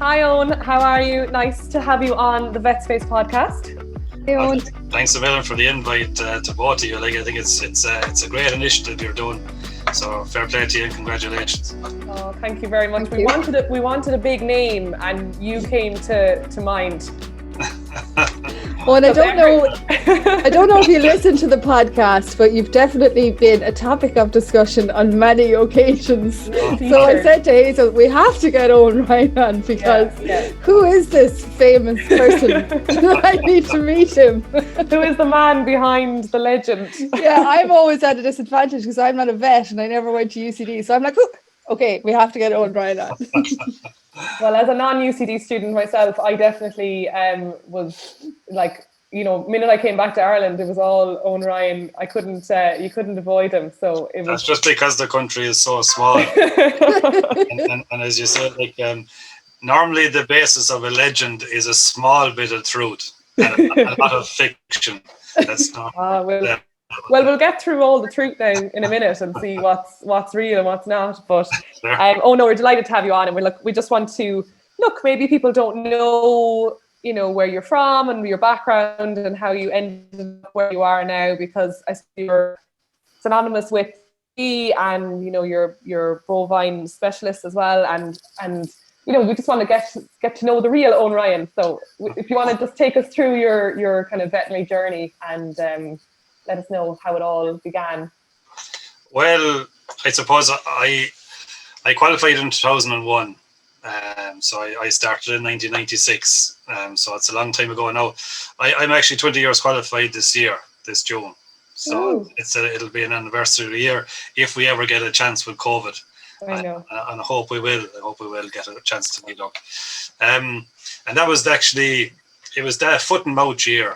Hi Owen, how are you? Nice to have you on the Vet Space podcast. Hey Owen. Thanks a million for the invite to both of you. I think it's a great initiative you're doing. So fair play to you and congratulations. Oh, thank you very much. We wanted a big name, and you came to mind. Well, I don't know if you listen to the podcast, but you've definitely been a topic of discussion on many occasions. So I said to Hazell, we have to get Eoin Ryan on because who is this famous person? I need to meet him. Who is the man behind the legend? Yeah, I'm always at a disadvantage because I'm not a vet and I never went to UCD. So I'm like, okay, we have to get Eoin Ryan on. Well, as a non-UCD student myself, I definitely was like, minute I came back to Ireland, it was all Eoin Ryan. You couldn't avoid him. So it was. That's just because the country is so small. and as you said, normally the basis of a legend is a small bit of truth and a lot of fiction. That's not. Well, we'll get through all the truth now in a minute and see what's real and what's not. But we're delighted to have you on, and we just want to look. Maybe people don't know, where you're from and your background and how you ended up where you are now, because I see you're synonymous with me, and you're bovine specialist as well, and we just want to get to know the real Eoin Ryan. So if you want to just take us through your kind of veterinary journey and let us know how it all began. Well, I suppose I qualified in 2001. So I started in 1996. So it's a long time ago now. I'm actually 20 years qualified this June. So it'll be an anniversary year if we ever get a chance with COVID. I know. And I hope we will. I hope we will get a chance to meet up. And that was it was the foot and mouth year,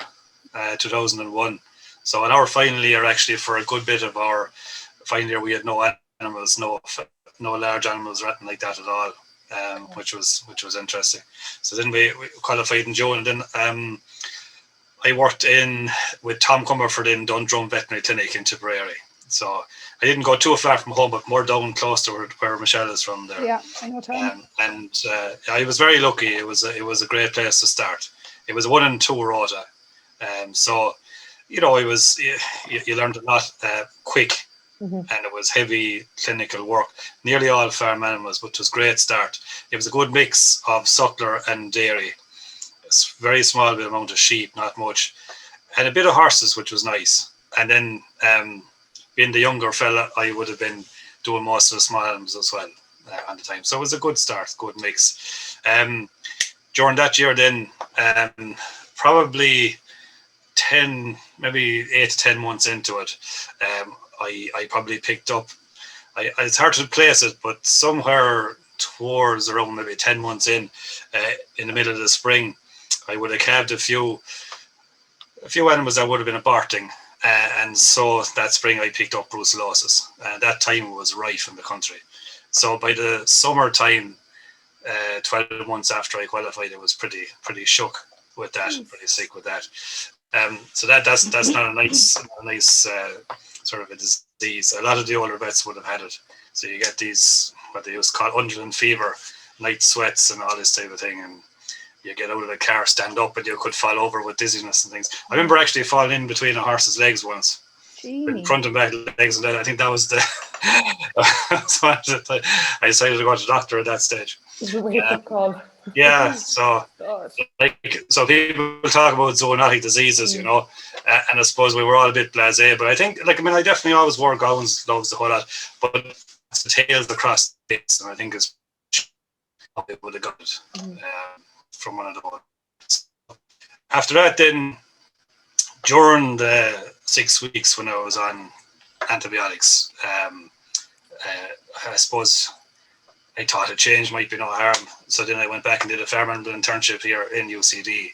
2001. So in our final year, actually, for a good bit of our final year, we had no animals, no large animals or anything like that at all, which was interesting. So then we qualified in June, and then I worked with Tom Comerford in Dundrum Veterinary Clinic in Tipperary. So I didn't go too far from home, but more down close to where Michelle is from there. Yeah, I know Tom. And I was very lucky. It was a great place to start. It was a 1 and 2 rota, so. It was you learned a lot quick, and it was heavy clinical work. Nearly all farm animals, but it was a great start. It was a good mix of suckler and dairy. It's a very small bit amount of sheep, not much, and a bit of horses, which was nice. And then being the younger fella, I would have been doing most of the small animals as well at the time. So it was a good start, good mix. During that year, then probably 8 to 10 months into it, I probably picked up, it's hard to place it, but somewhere towards around maybe 10 months in the middle of the spring, I would have calved a few animals that would have been aborting, and so that spring I picked up brucellosis. That time was rife in the country. So by the summertime, 12 months after I qualified, I was pretty shook with that, pretty sick with that. So that's not a nice sort of a disease. A lot of the older vets would have had it. So you get these, what they used to call undulant fever, night sweats and all this type of thing, and you get out of the car, stand up, and you could fall over with dizziness and things. I remember actually falling in between a horse's legs once, with front and back legs, and then I think that was I decided to go to the doctor at that stage. Yeah, so people talk about zoonotic diseases, and I suppose we were all a bit blasé, but I think, I definitely always wore gowns, gloves, the whole lot, but it's the tails across the face, and I think it's probably would have got it from one of those. After that, then, during the 6 weeks when I was on antibiotics, I suppose I thought a change might be no harm. So then I went back and did a farm animal internship here in UCD.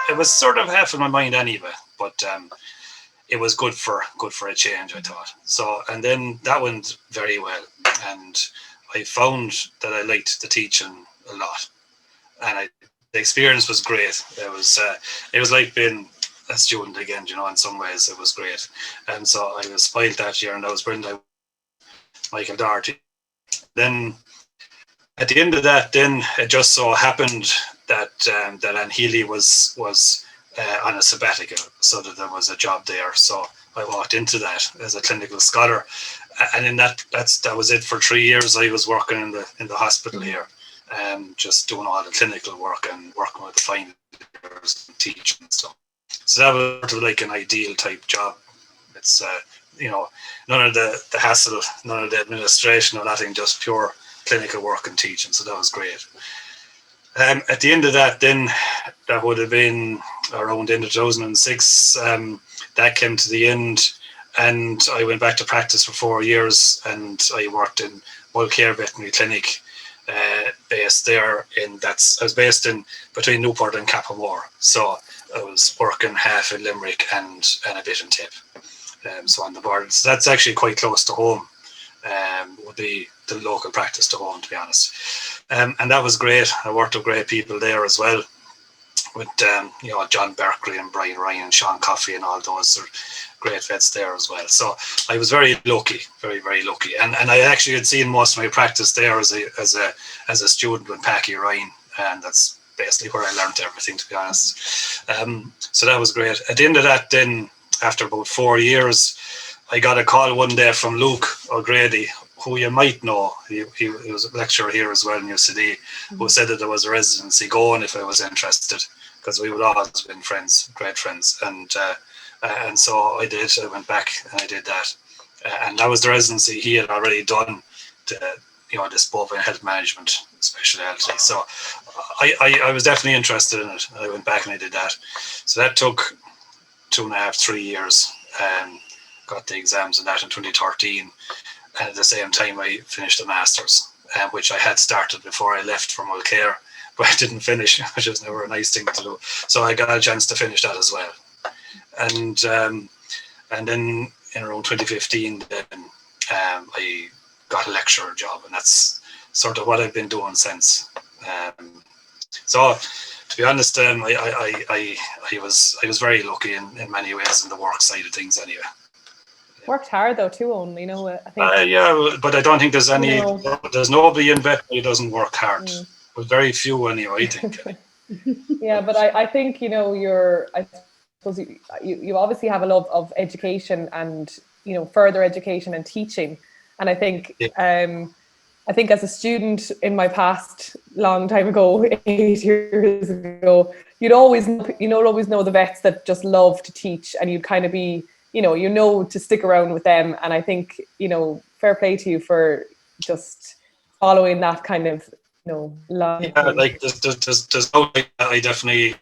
It was sort of half in my mind anyway, but it was good for a change, I thought. So, and then that went very well, and I found that I liked the teaching a lot, and the experience was great. It was like being a student again, in some ways. It was great, and so I was spoiled that year, and I was brilliant. Michael Doherty. Then at the end of that, then it just so happened that that Anne Healy was on a sabbatical, so that there was a job there. So I walked into that as a clinical scholar, and in that was it for 3 years. I was working in the hospital here, just doing all the clinical work and working with the finders and teaching and stuff. So that was sort of like an ideal type job. It's none of the hassle, none of the administration or nothing, just pure clinical work and teaching. So that was great. At the end of that, then that would have been around the end of 2006. That came to the end, and I went back to practice for 4 years, and I worked in Mulcair Veterinary Clinic, based there. I was based in between Newport and Cappamore, so I was working half in Limerick and a bit in Tip, so on the border. So that's actually quite close to home. Would be the local practice to home, to be honest. And that was great. I worked with great people there as well, with John Berkeley and Brian Ryan and Sean Coffey and all those are great vets there as well. So I was very lucky, very, very lucky. And I actually had seen most of my practice there as a student with Packy Ryan, and that's basically where I learned everything, to be honest. So that was great. At the end of that, then after about 4 years, I got a call one day from Luke O'Grady, who you might know. He was a lecturer here as well in UCD, who said that there was a residency going if I was interested, because we would always been friends, great friends. And so I did. I went back and I did that. And that was the residency he had already done, this bovine health management specialty. So I was definitely interested in it. I went back and I did that. So that took 2.5, 3 years. Got the exams and that in 2013, and at the same time I finished the masters, which I had started before I left for Mulcair, but I didn't finish, which is never a nice thing to do. So I got a chance to finish that as well, and then in around 2015, then I got a lecturer job, and that's sort of what I've been doing since. So to be honest, I was very lucky in many ways in the work side of things anyway. Worked hard though too, Owen. I think. Yeah, but I don't think there's any. There's nobody in veterinary who doesn't work hard. But very few anyway, I think. Yeah, but I think I suppose you obviously have a love of education and further education and teaching, and I think I think as a student in my past, long time ago, 8 years ago, you'd always know the vets that just love to teach, and you'd kind of be. To stick around with them. And I think, fair play to you for just following that kind of, line. Yeah, like there's no, I definitely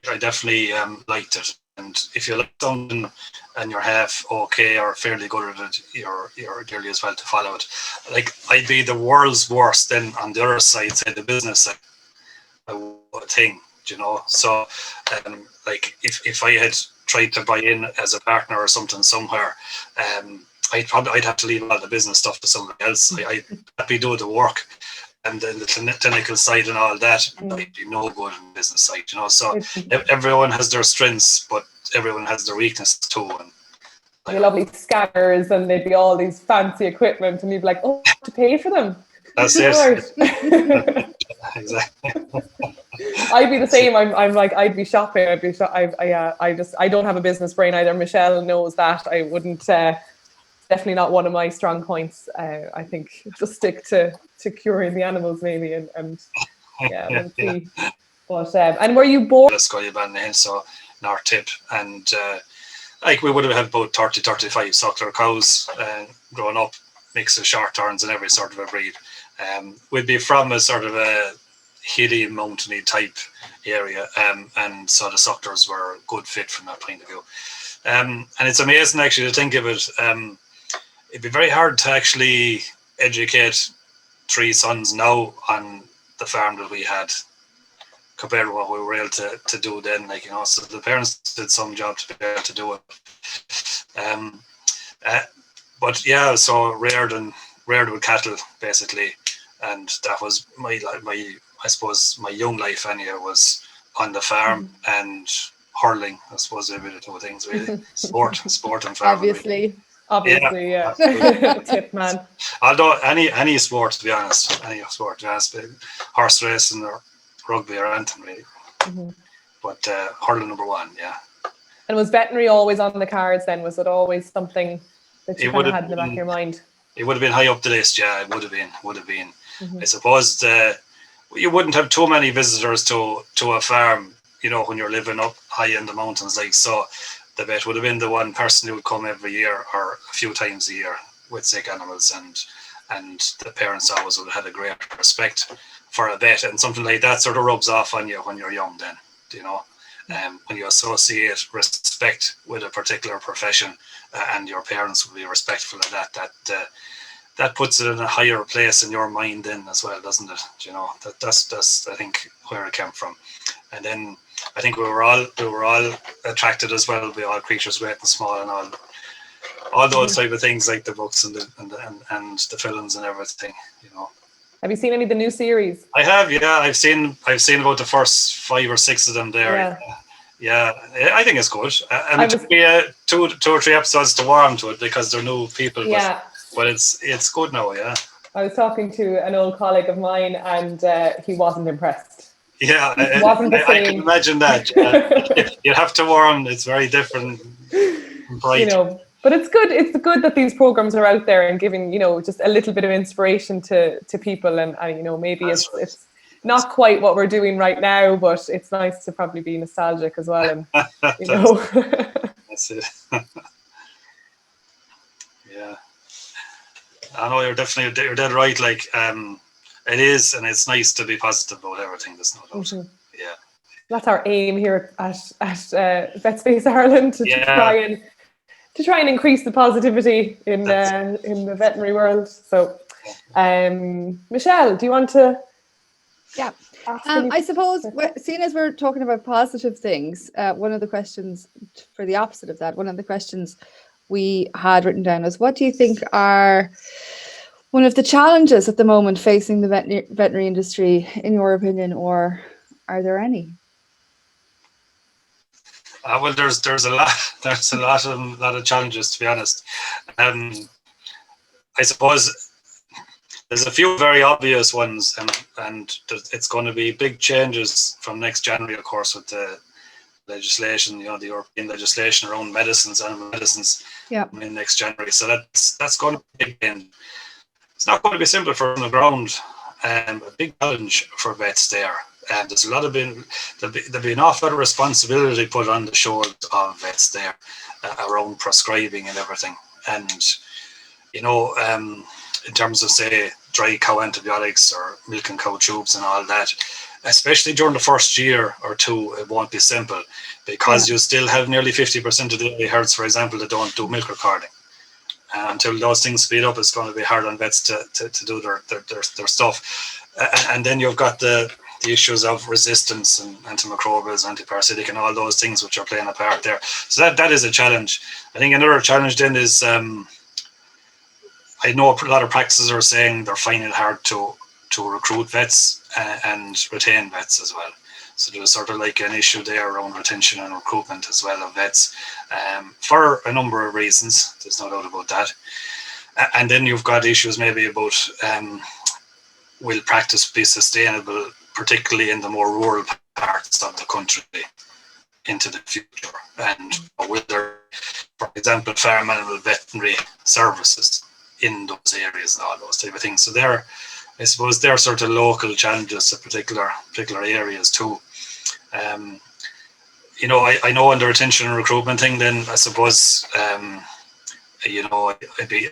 liked it. And if you like something and you're half okay or fairly good at it, you're nearly as well to follow it. Like I'd be the world's worst then on the other side, say the business side, a thing, So, like if I had tried to buy in as a partner or something somewhere, I'd have to leave all the business stuff to somebody else. I'd be doing the work, and then the clinical side and all that, I'd be no good in the business side, So everyone has their strengths, but everyone has their weaknesses too. And lovely scanners, and they'd be all these fancy equipment, and you'd be like, oh, I have to pay for them. That's it. Exactly. I'd be the same. I'm like, I'd be shopping. I don't have a business brain either. Michelle knows that. I wouldn't. Definitely not one of my strong points. I think just stick to curing the animals maybe, and we'll see. But and were you born? So North Tip, and like we would have had about 30-35 suckler cows growing up, mix of short horns and every sort of a breed. We'd be from a sort of a hilly, mountainy type area, and so the sucklers were a good fit from that point of view. And it's amazing actually to think of it. It'd be very hard to actually educate 3 sons now on the farm that we had compared to what we were able to do then. So the parents did some job to be able to do it. But yeah, so reared with cattle basically, and that was my I suppose my young life anyway was on the farm and hurling. I suppose a bit of two things really, sport and farm. Obviously. Obviously, yeah. Tip man. Although any sport, to be honest, horse racing or rugby or anything really. Mm-hmm. But hurling number one, yeah. And was veterinary always on the cards then? Was it always something that you kind of had in the back of your mind? It would have been high up the list, yeah. It would have been. Mm-hmm. I suppose you wouldn't have too many visitors to a farm, when you're living up high in the mountains, like, so the vet would have been the one person who would come every year or a few times a year with sick animals, and the parents always would have had a great respect for a vet, and something like that sort of rubs off on you when you're young then, when you associate respect with a particular profession, and your parents will be respectful of that puts it in a higher place in your mind then as well, doesn't it? That's I think where it came from. And then I think we were all attracted as well by all creatures great and small and all those type of things, like the books and the films and everything, Have you seen any of the new series? I have, yeah. I've seen about the first 5 or 6 of them there. Yeah, I think it's good. And it took me 2 or 3 episodes to warm to it because they're new people. Yeah. But it's good now, yeah. I was talking to an old colleague of mine, and he wasn't impressed. Yeah, it wasn't the same. I can imagine that. You have to warm. It's very different. Bright. But it's good. It's good that these programs are out there and giving, just a little bit of inspiration to people, and maybe it's not quite what we're doing right now, but it's nice to probably be nostalgic as well, and That's it. Yeah. I know you're dead right. Like, it is, and it's nice to be positive about everything. There's no doubt. Mm-hmm. Yeah. That's our aim here at VetSpace Ireland to try and increase the positivity in the veterinary world. So, Michelle, do you want to? Yeah. I suppose, seeing as we're talking about positive things, one of the questions for the opposite of that, one of the questions we had written down was, what do you think are one of the challenges at the moment facing the veterinary industry, in your opinion, or are there any? Well, there's a lot of challenges, to be honest. I suppose there's a few very obvious ones, and it's going to be big changes from next January, of course, with the legislation, the European legislation around medicines, animal medicines, in next January. So that's going to be big. And it's not going to be simple for on the ground. A big challenge for vets there. There's there'll be an awful lot of responsibility put on the shoulders of vets there around prescribing and everything. And in terms of, say, dry cow antibiotics or milk and cow tubes and all that, especially during the first year or two, it won't be simple, because you still have nearly 50% of the herds, for example, that don't do milk recording. Until those things speed up, it's going to be hard on vets to do their stuff. And then you've got the issues of resistance and antimicrobials, antiparasitic, and all those things which are playing a part there. So that is a challenge. I think another challenge then is, I know a lot of practices are saying they're finding it hard to recruit vets and retain vets as well. So there's sort of like an issue there around retention and recruitment as well of vets, for a number of reasons. There's no doubt about that. And then you've got issues maybe about will practice be sustainable, particularly in the more rural parts of the country into the future, and will there, for example, farm animal veterinary services in those areas and all those type of things. So I suppose they're sort of local challenges to particular areas too. I know on the retention and recruitment thing, then I suppose I'd be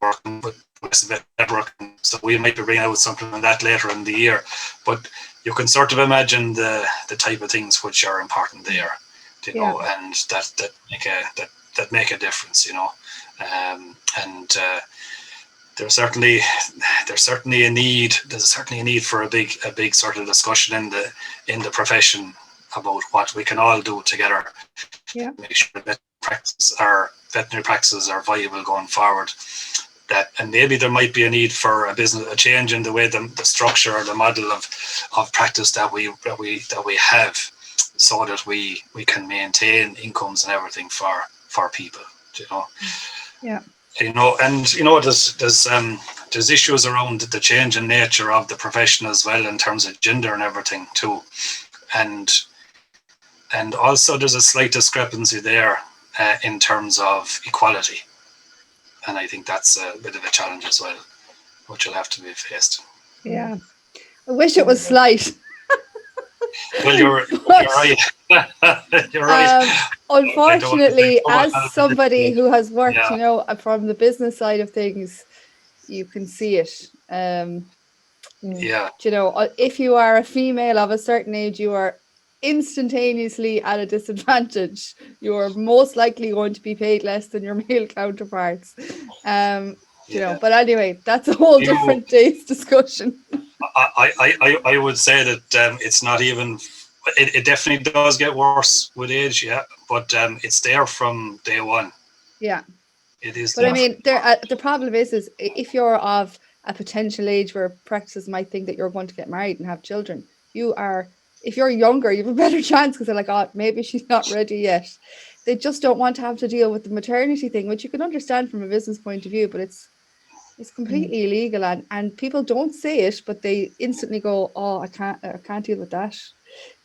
working with vet networking, so we might be bringing out something on that later in the year. But you can sort of imagine the type of things which are important there, and that make a difference, and there's certainly a need. There's certainly a need for a big sort of discussion in the profession about what we can all do together. Make sure that veterinary practices are viable going forward. And maybe there might be a need for a change in the way the structure or the model of practice that we have, so that we can maintain incomes and everything for people. Yeah. There's issues around the change in nature of the profession as well, in terms of gender and everything too, and also there's a slight discrepancy there in terms of equality, and I think that's a bit of a challenge as well, which will have to be faced. Yeah, I wish it was slight. Well, you're right. You're right. Unfortunately, as somebody who has worked, Yeah. From the business side of things, you can see it. Yeah. If you are a female of a certain age, you are instantaneously at a disadvantage. You are most likely going to be paid less than your male counterparts. But anyway, that's a whole different day's discussion. I would say that it's not even. It definitely does get worse with age, yeah, but it's there from day one. Yeah, it is. But I mean, the problem is if you're of a potential age where practices might think that you're going to get married and have children, if you're younger, you have a better chance, because they're like, oh, maybe she's not ready yet. They just don't want to have to deal with the maternity thing, which you can understand from a business point of view, but it's completely illegal, and people don't say it, but they instantly go, oh, I can't deal with that.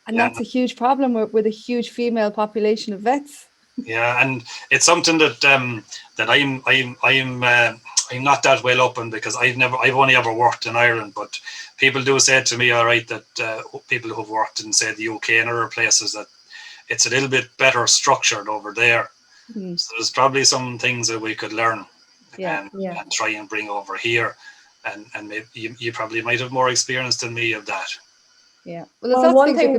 And that's a huge problem with a huge female population of vets. Yeah, and it's something that I'm not that well up on, because I've only ever worked in Ireland, but people do say to me, all right, that people who've worked in, say, the UK and other places, that it's a little bit better structured over there. So there's probably some things that we could learn and try and bring over here, and maybe you probably might have more experience than me of that. Yeah, well, there's one thing.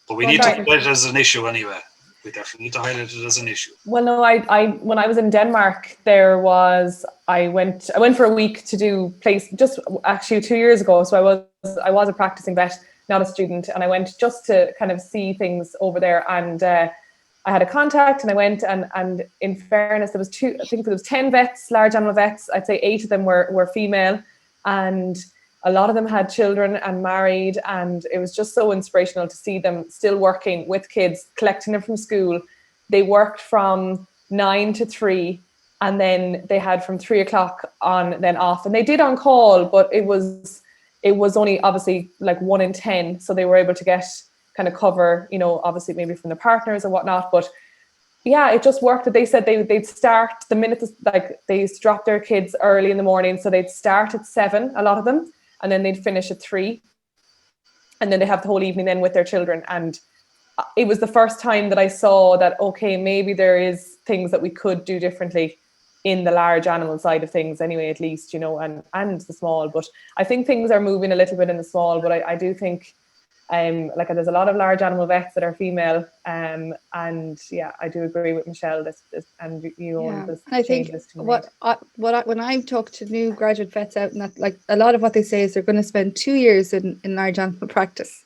But we need to highlight it as an issue anyway. We definitely need to highlight it as an issue. Well, no, I when I was in Denmark, I went for a week to do just actually 2 years ago. So I was a practicing vet, not a student, and I went just to kind of see things over there. And I had a contact, and I went, and in fairness, there was 10 vets, large animal vets. I'd say 8 of them were female, and a lot of them had children and married, and it was just so inspirational to see them still working with kids, collecting them from school. They worked from 9 to 3, and then they had from 3 o'clock on, then off. And they did on call, but it was only obviously like 1 in 10. So they were able to get kind of cover, obviously maybe from the partners and whatnot. But yeah, it just worked. They said they'd start the minute, they used to drop their kids early in the morning. So they'd start at 7, a lot of them, and then they'd finish at 3. And then they have the whole evening then with their children. And it was the first time that I saw that, okay, maybe there is things that we could do differently in the large animal side of things anyway, at least, and the small. But I think things are moving a little bit in the small, but I do think there's a lot of large animal vets that are female, and yeah, I do agree with Michelle. I think when I talk to new graduate vets out, and that, like, a lot of what they say is they're going to spend 2 years in large animal practice.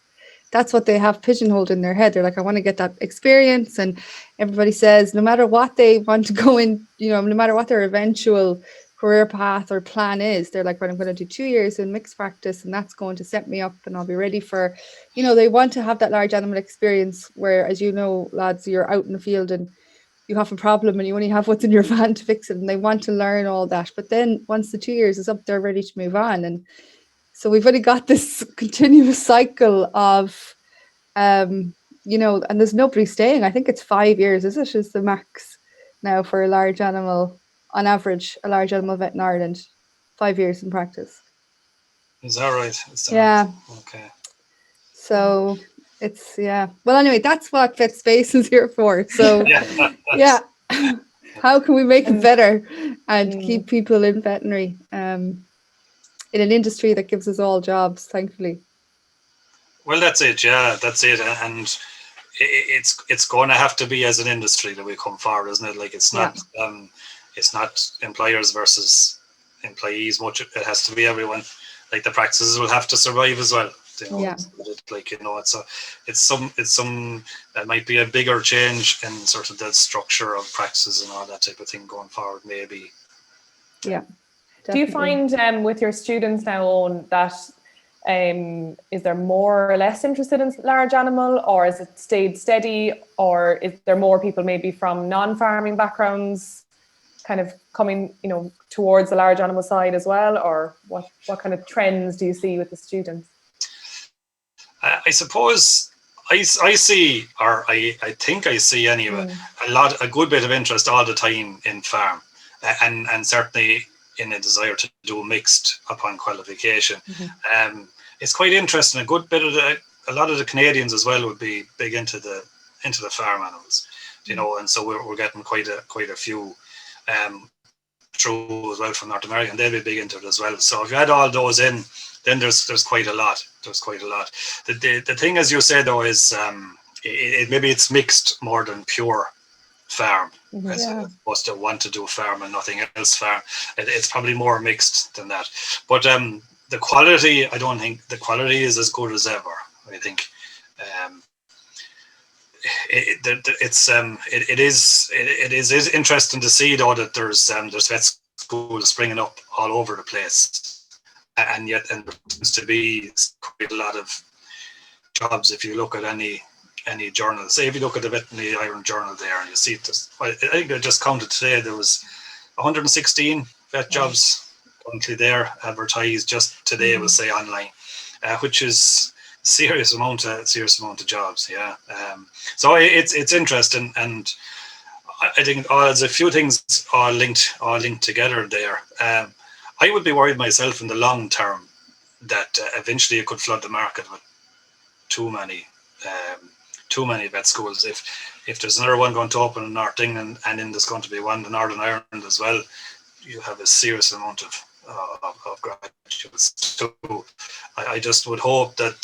That's what they have pigeonholed in their head. They're like, I want to get that experience, and everybody says no matter what they want to go in, no matter what their eventual career path or plan is, they're like, well, I'm going to do 2 years in mixed practice, and that's going to set me up, and I'll be ready for, they want to have that large animal experience where, as lads, you're out in the field and you have a problem and you only have what's in your van to fix it, and they want to learn all that. But then once the 2 years is up, they're ready to move on. And so we've only got this continuous cycle of, and there's nobody staying. I think it's 5 years, is the max now for a large animal. On average, a large animal vet in Ireland, 5 years in practice. Is that right? Yeah. Right? Okay. So it's, yeah. Well, anyway, that's what Vet Space is here for. So, yeah. How can we make it better and keep people in veterinary in an industry that gives us all jobs, thankfully? Well, that's it. Yeah, that's it. And it's going to have to be as an industry that we come forward, isn't it? Like, it's not... Yeah. It's not employers versus employees much. It has to be everyone. Like, the practices will have to survive as well. Yeah. It's some that might be a bigger change in sort of the structure of practices and all that type of thing going forward, maybe. Yeah. Definitely. Do you find with your students now, Owen, that is there more or less interested in large animal, or is it stayed steady, or is there more people maybe from non-farming backgrounds? kind of coming, towards the large animal side as well, or what kind of trends do you see with the students? I suppose I see, or I think I see anyway, a good bit of interest all the time in farm, and certainly in a desire to do mixed upon qualification. It's quite interesting. A good bit of a lot of the Canadians as well would be big into the farm animals, and so we're getting quite a few through as well from North America, and they'll be big into it as well. So if you add all those in, then there's quite a lot. The thing, as you say though, is maybe it's mixed more than pure farm, as opposed to want to do farm and nothing else farm. It's probably more mixed than that. But the quality, I don't think the quality is as good as ever. I think it is interesting to see though that there's vet schools springing up all over the place, and yet there seems to be quite a lot of jobs. If you look at any journal, say if you look at the Veterinary Iron Journal there, and you see this, I think I just counted today, there was 116 vet jobs currently there advertised just today, we'll say online, which is serious amount of jobs. So it's interesting, and I think there's a few things all linked together there. I would be worried myself in the long term that eventually it could flood the market with too many vet schools. If there's another one going to open in North England, and then there's going to be one in Northern Ireland as well, you have a serious amount of graduates too. I just would hope that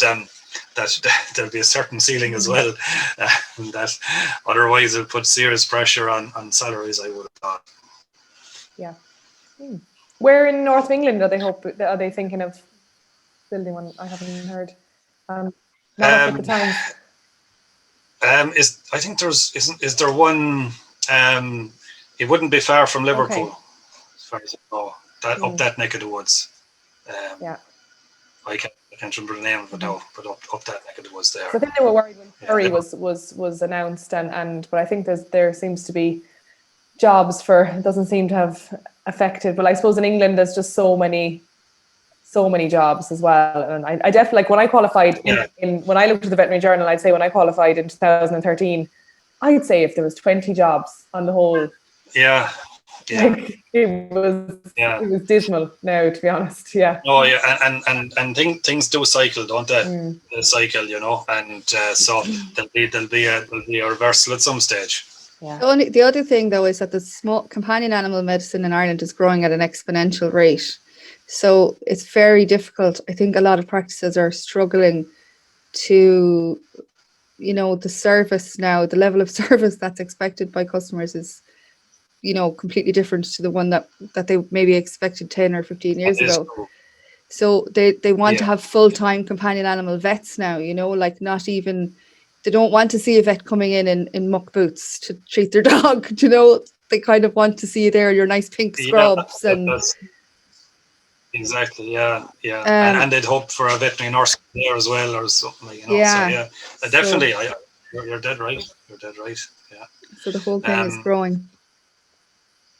there'll be a certain ceiling as well, and that otherwise it'll put serious pressure on salaries, I would have thought. Yeah. Where in North of England are they thinking of building one? I haven't even heard. Not up at the time. I think is there one? It wouldn't be far from Liverpool, as far as I know. Up that neck of the woods. I can't remember the name of it now, but up that neck of the woods there. So I think they were worried when Surrey was announced, but I think there seems to be jobs it doesn't seem to have affected. But I suppose in England there's just so many jobs as well. And I definitely, like, when I qualified when I looked at the Veterinary Journal, I'd say when I qualified in 2013, I'd say if there was 20 jobs on the whole. Like, it was dismal now, to be honest. Oh yeah, and things do cycle, don't they? They cycle, and so there'll be a reversal at some stage. The other thing though is that the small companion animal medicine in Ireland is growing at an exponential rate. So it's very difficult. I think a lot of practices are struggling to, the service now, the level of service that's expected by customers is, completely different to the one that they maybe expected 10 or 15 years ago. Cool. So they want to have full-time companion animal vets now, like not even, they don't want to see a vet coming in muck boots to treat their dog, they kind of want to see you there, your nice pink scrubs. Exactly, and they'd hope for a veterinary nurse there as well or something, So definitely, you're dead right. Yeah. So the whole thing is growing.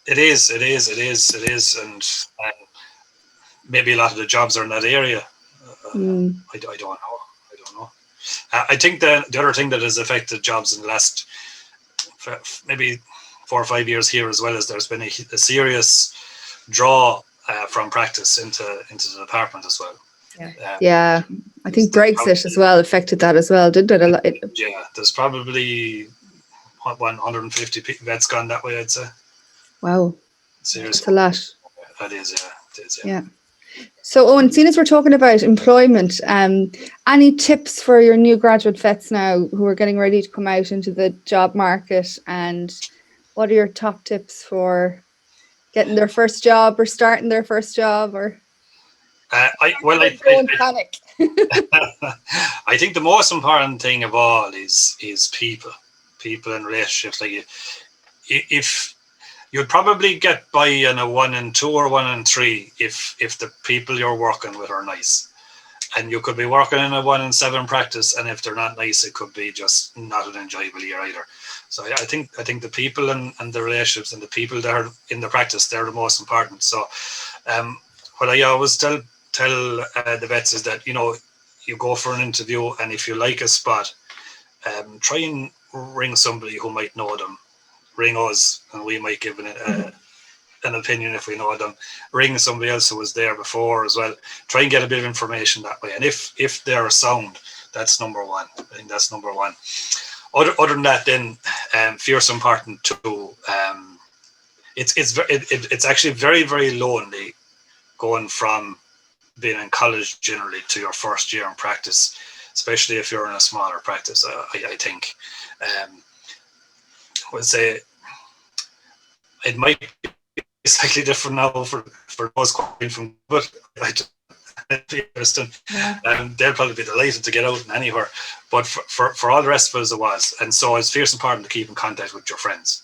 It is, and maybe a lot of the jobs are in that area. I don't know. I think the other thing that has affected jobs in the last maybe 4 or 5 years here as well is there's been a serious draw from practice into the department as well. I think Brexit as well affected that as well, didn't it? There's probably 150 vets gone that way, I'd say. Wow, seriously, that's a lot. That is, yeah. So Owen, seeing as we're talking about employment, any tips for your new graduate vets now who are getting ready to come out into the job market, and what are your top tips for getting their first job or starting their first job? Or panic. I think the most important thing of all is people and relationships. Like if you'd probably get by in a 1 and 2 or 1 and 3 if the people you're working with are nice. And you could be working in a 1-7 practice, and if they're not nice, it could be just not an enjoyable year either. So I think the people and the relationships and the people that are in the practice, they're the most important. So what I always tell the vets is that, you go for an interview, and if you like a spot, try and ring somebody who might know them. Ring us, and we might give an opinion if we know them. Ring somebody else who was there before as well. Try and get a bit of information that way. And if they're sound, that's number one. I think that's number one. Other than that, then fierce important too. It's actually very, very lonely going from being in college generally to your first year in practice, especially if you're in a smaller practice. I think. I would say it might be slightly different now for those coming from, but they'll probably be delighted to get out and anywhere. But for all the rest of us, it was. And so it's fierce important to keep in contact with your friends,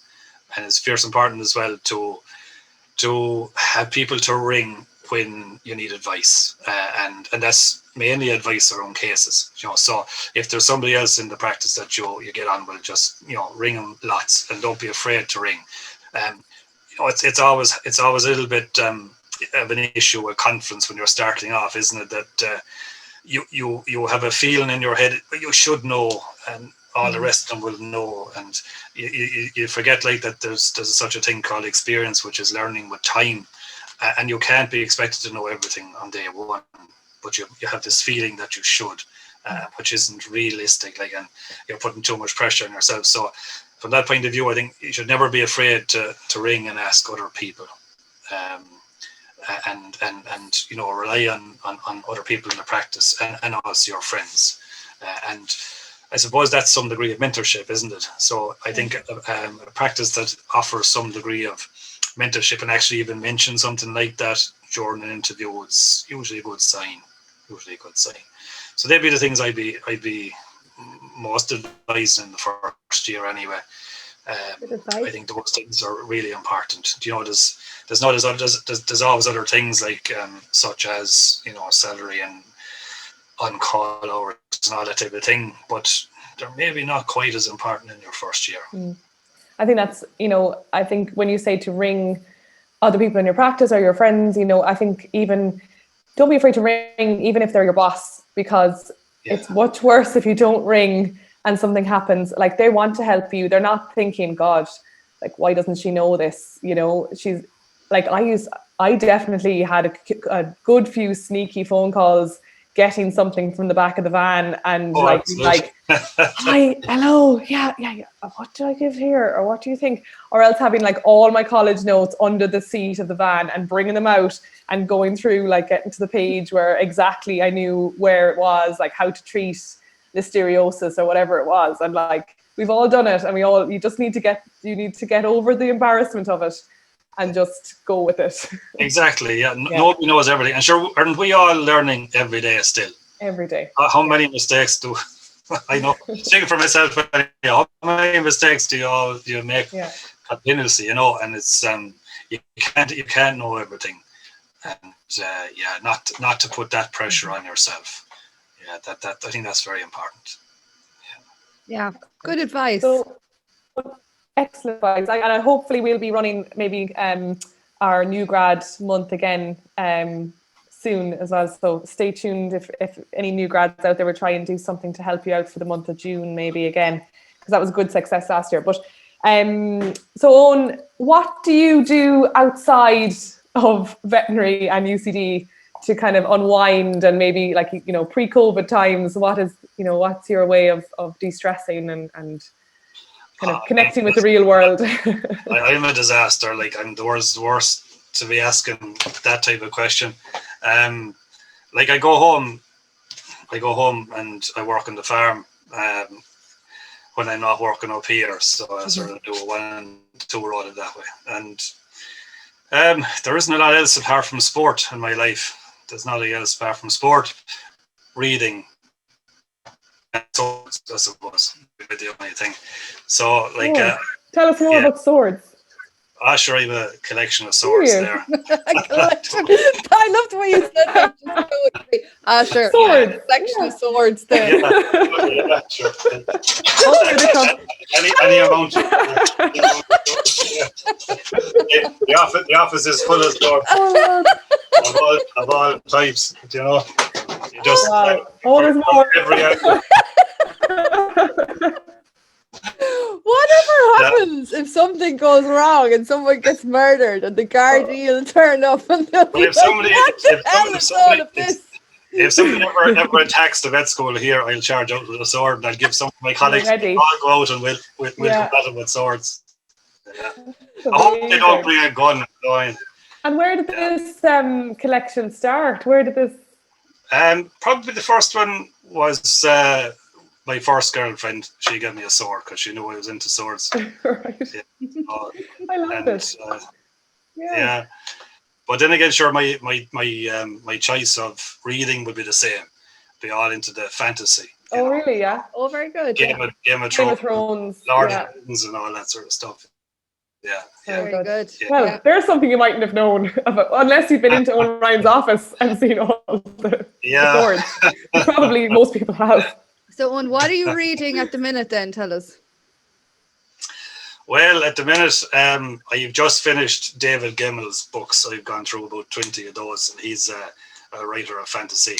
and it's fierce important as well to have people to ring when you need advice, and that's mainly advice around cases. So if there's somebody else in the practice that you get on with, just ring them lots, and don't be afraid to ring. It's always a little bit of an issue with confidence when you're starting off, isn't it? That you have a feeling in your head, but you should know, and all the rest of them will know, and you forget that there's such a thing called experience, which is learning with time, and you can't be expected to know everything on day one, but you have this feeling that you should, which isn't realistic, and you're putting too much pressure on yourself. So from that point of view, I think you should never be afraid to ring and ask other people, and rely on other people in the practice, and also your friends, and I suppose that's some degree of mentorship, isn't it? So I think a practice that offers some degree of mentorship and actually even mention something like that during an interview, it's usually a good sign. So they'd be the things I'd be most advising in the first year anyway. I think those things are really important. There's always other things such as salary and on-call hours and all that type of thing, but they're maybe not quite as important in your first year. I think that's, I think when you say to ring other people in your practice or your friends, I think even don't be afraid to ring, even if they're your boss, because it's much worse if you don't ring and something happens. They want to help you. They're not thinking, God, why doesn't she know this? She's I definitely had a good few sneaky phone calls getting something from the back of the van, and hi, hello, yeah, what do I give here, or what do you think? Or else having all my college notes under the seat of the van and bringing them out and going through getting to the page where exactly I knew where it was, how to treat listeriosis or whatever it was, and we've all done it, and you just need to get over the embarrassment of it and just go with it. Exactly, yeah. Nobody knows everything. And sure, aren't we all learning every day still? Every day. How many mistakes do I know? Speaking for myself, how many mistakes do you make continuously? And it's you can't know everything, and not to put that pressure on yourself. Yeah, that I think that's very important. Yeah, good advice. So, excellent advice. And hopefully we'll be running maybe our new grad month again soon as well. So stay tuned if any new grads out there will try and do something to help you out for the month of June maybe again, because that was a good success last year. But so Owen, what do you do outside of veterinary and UCD to kind of unwind, and maybe pre-COVID times, what's your way of de-stressing and kind of connecting with the real world? I'm a disaster. I'm the worst to be asking that type of question. I go home and I work on the farm when I'm not working up here. So I sort of do a 1 and 2 road that way. And there isn't a lot else apart from sport in my life. There's nothing else apart from sport, reading. Swords, I suppose, would be the only thing. So, tell us more about swords. Sure, I have a collection of swords there. I love the way you said that. Sure. Swords. Collection of swords there. Yeah, sure. Any amount. The office is full of swords of all types. You know, you just there's more. every angle. Whatever happens if something goes wrong and someone gets murdered and the Guardian will turn up and they'll be if somebody ever attacks the vet school here, I'll charge out with a sword and I'll give some of my colleagues all go out and we'll battle with swords. Yeah. I hope they don't bring a gun. And where did this collection start? Where did this? Probably the first one was my first girlfriend. She gave me a sword because she knew I was into swords. Right. Yeah. I love it. Yeah. But then again, sure, my choice of reading would be the same. Be all into the fantasy. Oh, really? Yeah. Oh, very good. Game of Thrones, Lord of the Rings, and all that sort of stuff. Yeah. Very good. Yeah. Well, there's something you mightn't have known about, unless you've been into Eoin Ryan's office and seen all the swords. Probably most people have. So, Owen, what are you reading at the minute then? Tell us. Well, at the minute, I've just finished David Gemmell's books. I've gone through about 20 of those, and he's a writer of fantasy.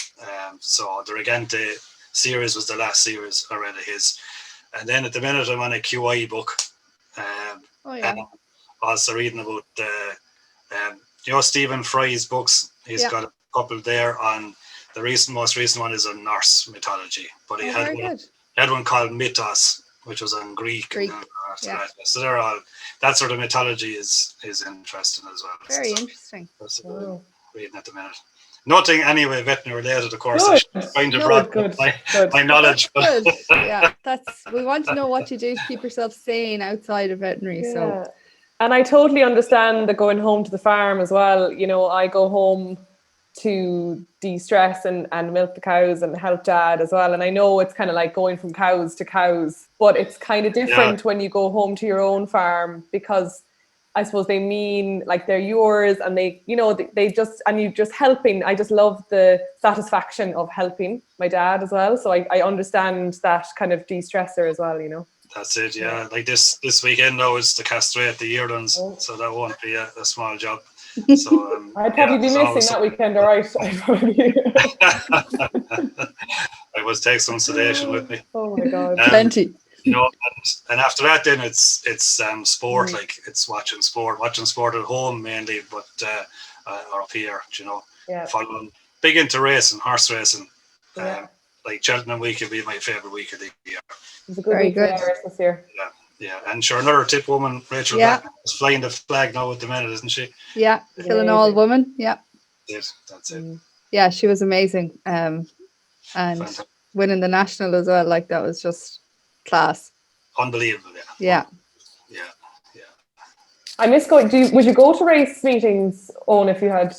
So the Regente series was the last series I read of his. And then at the minute, I'm on a QI book. And I'm also reading about, Stephen Fry's books. He's got a couple there on, most recent one is on Norse mythology. But he had one called Mythos, which was on Greek. So they're all, that sort of mythology is interesting as well. Very interesting. That's reading at the minute. Nothing anyway veterinary related, of course. I should find to broaden my knowledge. Good. Yeah, we want to know what you do to keep yourself sane outside of veterinary. Yeah. So, and I totally understand the going home to the farm as well. You know, I go home to de-stress and milk the cows and help Dad as well. And I know it's kind of like going from cows to cows, but it's kind of different when you go home to your own farm, because I suppose they mean like they're yours, and they just, and you just helping. I just love the satisfaction of helping my dad as well. So I understand that kind of de-stressor as well, you know. That's it, yeah. Like this weekend now is to castrate the yearlings, so that won't be a small job. So I'd probably be missing that weekend, all right. I was take some sedation with me. Oh my God, plenty. You know, and after that, then it's sport. Like it's watching sport at home mainly, but or up here, you know, following big into racing, horse racing. Like Cheltenham week would be my favourite week of the year. It's a good week this year. Yeah, and sure, another tip woman, Rachel, is flying the flag now at the minute, isn't she? Yeah, killing all woman. Yeah. That's it. Yeah, she was amazing. And fantastic. Winning the national as well, like that was just class. Unbelievable, yeah. I miss going. Would you go to race meetings, Owen, if you had?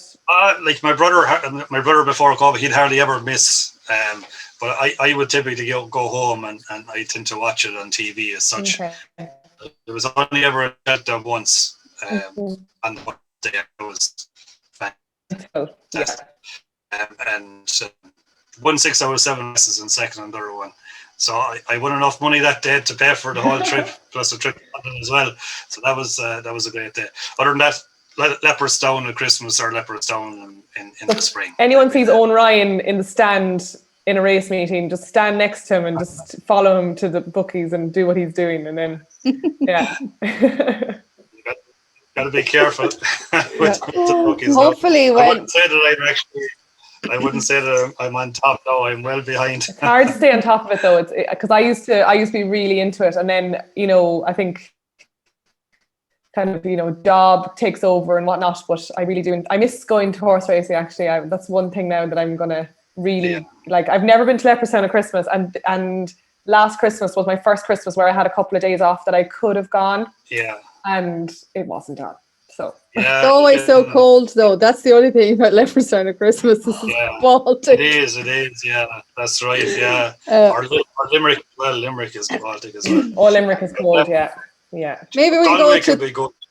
Like my brother before COVID, he'd hardly ever miss. But I would typically go home and I tend to watch it on TV as such. Okay. There was only ever a shutdown once on the day. It was fantastic. And won 6 out of 7 races in second and third one. So I won enough money that day to pay for the whole trip, plus a trip to London as well. So that was a great day. Other than that, Leopardstown at Christmas or Leopardstown in the spring. Anyone sees Eoin Ryan in the stand in a race meeting, just stand next to him and just follow him to the bookies and do what he's doing, and then got to be careful with the bookies. Hopefully, I wouldn't say that I'm on top now. I'm well behind. It's hard to stay on top of it though. It's because I used to be really into it, and then I think kind of job takes over and whatnot. But I really do. I miss going to horse racing. Actually, that's one thing now that I'm gonna really like. I've never been to Leopardstown at Christmas, and last Christmas was my first Christmas where I had a couple of days off that I could have gone. Yeah. And it wasn't on. So it's always so cold though. That's the only thing about Leopardstown at Christmas. This is Baltic. It is, yeah. That's right, yeah. Or Limerick is Baltic as well. Oh, Limerick is cold, yeah. Maybe we go to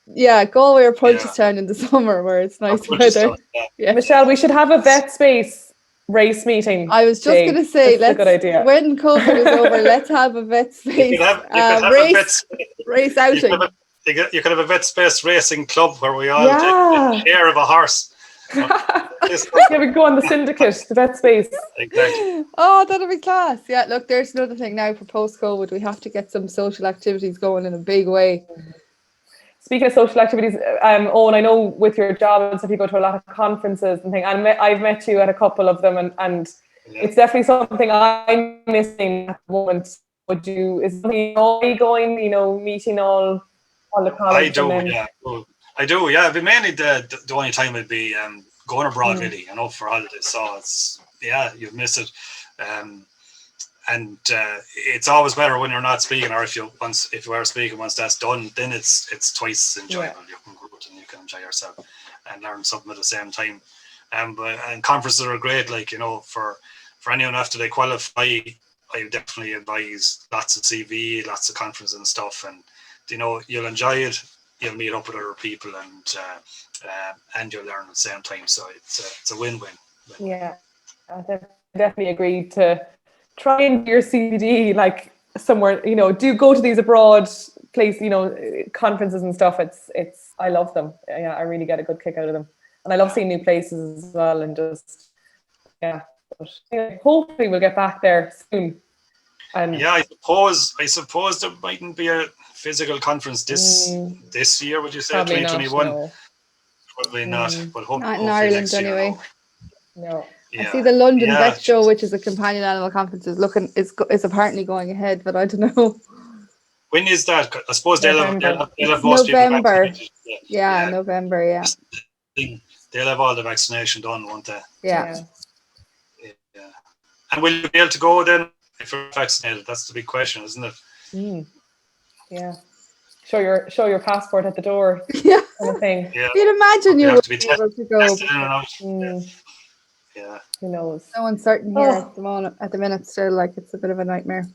Galway or Punchestown in the summer where it's nice weather. Yeah. Michelle, we should have a vet space race meeting. I was just going to say, that's a good idea. When COVID is over, let's have a vet space race outing. You could have a vet space racing club where we all take a share of a horse. We go on the syndicate, the vet space. Exactly. Oh, that'll be class. Yeah, look, there's another thing now for post-COVID. We have to get some social activities going in a big way. Speaking of social activities, Owen, I know with your job and stuff, you go to a lot of conferences and things. And I've met you at a couple of them, and it's definitely something I'm missing at the moment. Is something going, meeting all the colleagues? I do. It'd be mainly the only time I'd be going abroad, really, for holidays. So it's you'd miss it. And it's always better when you're not speaking, or if you are speaking, once that's done, then it's twice enjoyable. You can go out and you can enjoy yourself and learn something at the same time. And conferences are great, for anyone after they qualify. I definitely advise lots of CV, lots of conferences and stuff, and you'll enjoy it. You'll meet up with other people, and you'll learn at the same time. So it's a win-win. Yeah, I definitely agree to try and do your CPD somewhere. Do go to these abroad place, conferences and stuff. It's I love them. Yeah, I really get a good kick out of them, and I love seeing new places as well. And just But hopefully we'll get back there soon. And I suppose there mightn't be a physical conference this year. Would you say 2021? No. Probably not. But not in Ireland anyway. No. I see the London Vet Show, which is a companion animal conference, is apparently going ahead, but I don't know. When is that? I suppose they'll have November. most people vaccinated. November. Yeah. They'll have all the vaccination done, won't they? Yeah. And will you be able to go then if you're vaccinated? That's the big question, isn't it? Yeah. Show your passport at the door. Yeah. Kind of thing. Yeah. You'd imagine you would be able to go. Yeah. Who knows? So uncertain here at the minute still, it's a bit of a nightmare.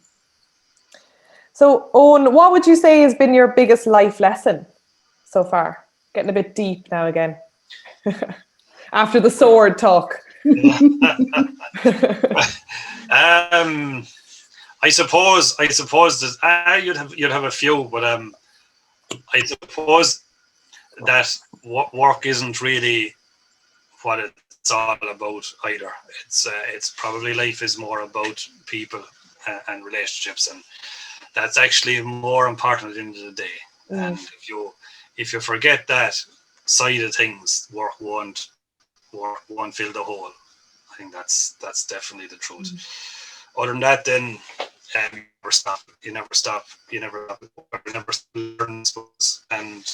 So, Owen, what would you say has been your biggest life lesson so far? Getting a bit deep now again. After the sword talk. I suppose that you'd have a few, but I suppose that work isn't really what it's all about either. It's probably life is more about people and relationships, and that's actually more important at the end of the day. And if you forget that side of things, work won't fill the hole. I think that's definitely the truth. Other than that, then you never stop learning, I suppose, and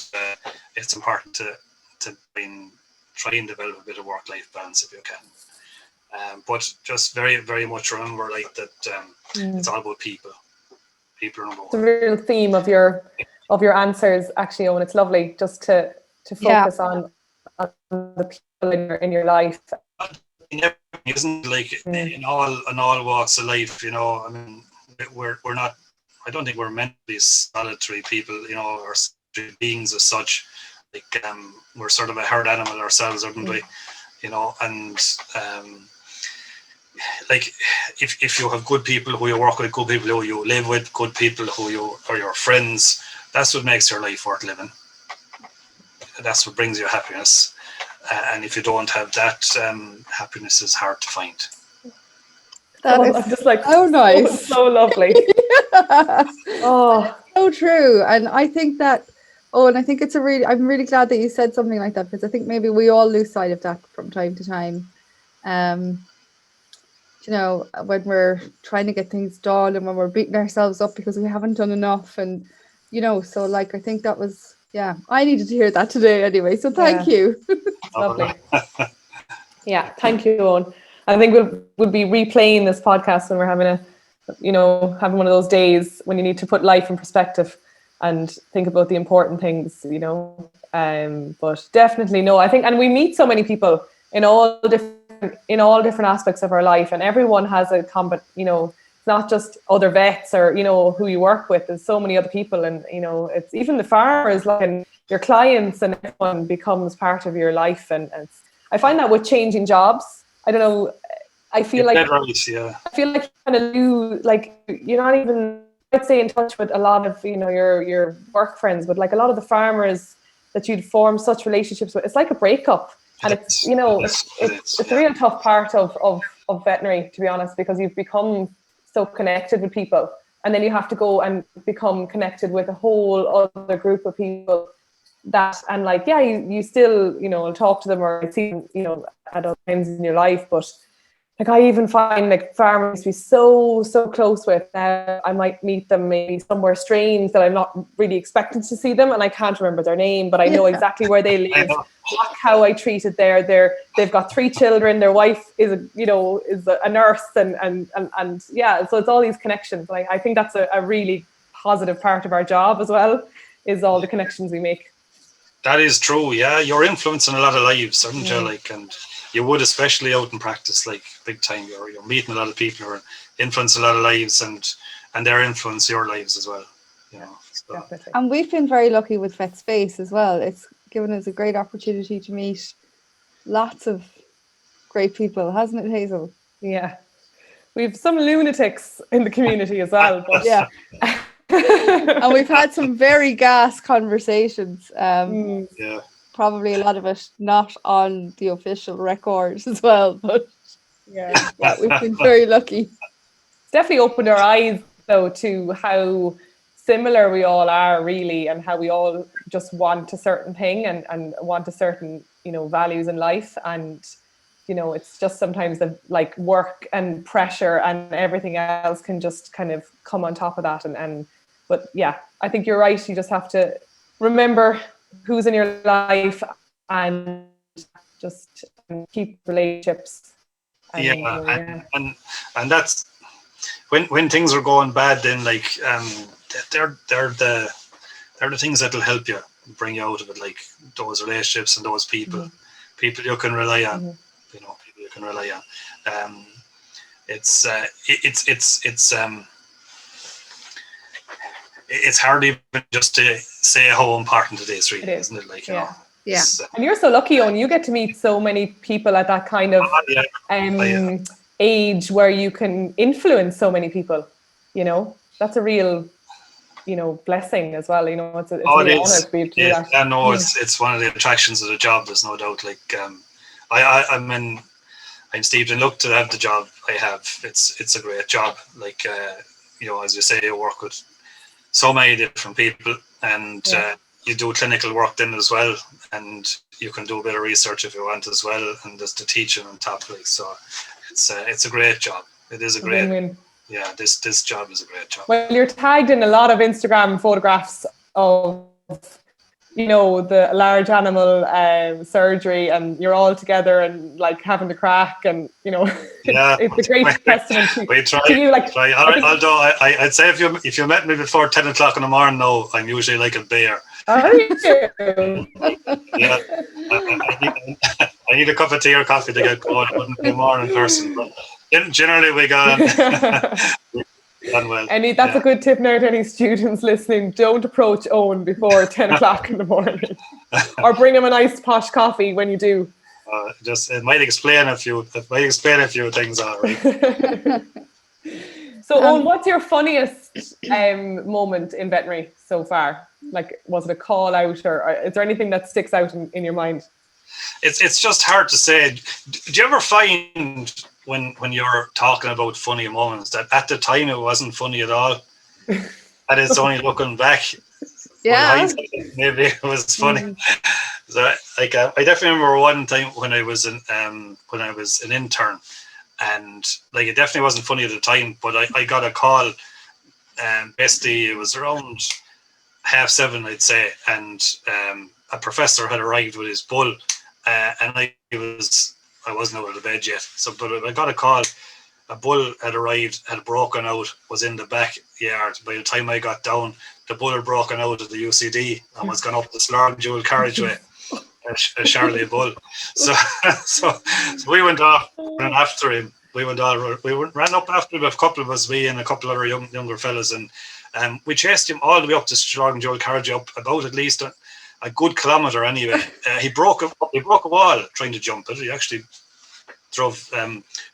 it's important to try and develop a bit of work-life balance if you can. But just very, very much remember that it's all about people. People are number one. It's a real theme of your answers, actually, Owen. It's lovely just to focus on the people in your life. Isn't in all walks of life, I mean, we're not. I don't think we're meant to be solitary people, or beings as such. We're sort of a herd animal ourselves, aren't we? And if you have good people who you work with, good people who you live with, good people who are your friends, that's what makes your life worth living. That's what brings you happiness. And if you don't have that, happiness is hard to find. That is just so nice. So lovely. So true. And I think that, and I think I'm really glad that you said something like that, because I think maybe we all lose sight of that from time to time. When we're trying to get things done and when we're beating ourselves up because we haven't done enough. And, so I think that was, I needed to hear that today anyway. So thank you. Lovely. Yeah, thank you, Owen. I think we'll be replaying this podcast when we're having having one of those days when you need to put life in perspective and think about the important things, but definitely no, I think, and we meet so many people in all different aspects of our life, and everyone has some not just other vets or, you know, who you work with. There's so many other people, and, you know, it's even the farmers, like, and your clients, and everyone becomes part of your life. And I find that with changing jobs, I don't know, I feel like you kind of lose, like, you're not even, I'd stay in touch with a lot of, you know, your work friends, but like a lot of the farmers that you'd form such relationships with, it's like a breakup. And it's, you know, it's a real tough part of veterinary, to be honest, because you've become so connected with people, and then you have to go and become connected with a whole other group of people that, and like, yeah, you still, you know, talk to them or see them, you know, at other times in your life, but like, I even find like farmers to be so close with. I might meet them maybe somewhere strange that I'm not really expecting to see them, and I can't remember their name, but I know exactly where they live, what cow I treated there. They've got 3 children. Their wife is a nurse, and yeah. So it's all these connections. Like, I think that's a really positive part of our job as well, is all the connections we make. That is true. Yeah, you're influencing a lot of lives, aren't you? Like, and you would, especially out in practice, like big time. You're meeting a lot of people who are influencing a lot of lives, and they're influencing your lives as well. You know, so. Definitely. And we've been very lucky with Vet Space as well. It's given us a great opportunity to meet lots of great people, hasn't it, Hazell? Yeah, we've some lunatics in the community as well. But yeah. And we've had some very gas conversations. Yeah. Probably a lot of it not on the official records as well, but yeah, we've been very lucky. It's definitely opened our eyes, though, to how similar we all are, really, and how we all just want a certain thing and want a certain, you know, values in life. And, you know, it's just sometimes the like work and pressure and everything else can just kind of come on top of that. But yeah, I think you're right. You just have to remember who's in your life and just keep relationships. And that's when things are going bad, then like they're the things that'll help you, bring you out of it, like those relationships and those people you can rely on. You know, people you can rely on. It's hard even just to say how important it is, really, isn't it? Like, you know. Yeah. And you're so lucky, Owen. You get to meet so many people at that kind of age where you can influence so many people. You know, that's a real, you know, blessing as well. You know, it's a real honor to be able to do that. Yeah, no, it's one of the attractions of the job. There's no doubt. Like, I'm steeped in luck to have the job I have. It's a great job. Like, you know, as you say, you work with so many different people, and you do clinical work then as well, and you can do a bit of research if you want as well, and there's the teaching on top. Like, so it's a great job. It is a great win-win. Yeah, this job is a great job. Well, you're tagged in a lot of Instagram photographs of, you know, the large animal surgery, and you're all together and like having the crack, and, you know, it's a great testament to you. Like, although I'd say if you met me before 10 o'clock in the morning, no, I'm usually like a bear. Are you? Yeah, I need a cup of tea or coffee to get going. I wouldn't be a morning person, but generally we got on well. That's a good tip now to any students listening. Don't approach Owen before 10 o'clock in the morning, or bring him a nice posh coffee when you do. It might explain a few things, all right. So, Owen, what's your funniest moment in veterinary so far? Like, was it a call out, or is there anything that sticks out in your mind? It's just hard to say. Do you ever find when you're talking about funny moments that at the time it wasn't funny at all, and it's only looking back? Yeah, maybe it was funny. So, like, I definitely remember one time when I was an intern, and like, it definitely wasn't funny at the time, but I got a call, and basically it was around 7:30, I'd say, and a professor had arrived with his bull, and I wasn't out of the bed yet. So, but I got a call. A bull had arrived, had broken out, was in the backyard. By the time I got down, the bull had broken out of the UCD and was gone up the Stillorgan dual carriageway. A Charolais bull. So we went off and after him ran up after him, a couple of us, me and a couple of other younger fellas, and we chased him all the way up to Stillorgan Joel Carriageway, up about at least a good kilometre anyway. He broke a wall trying to jump it. He actually drove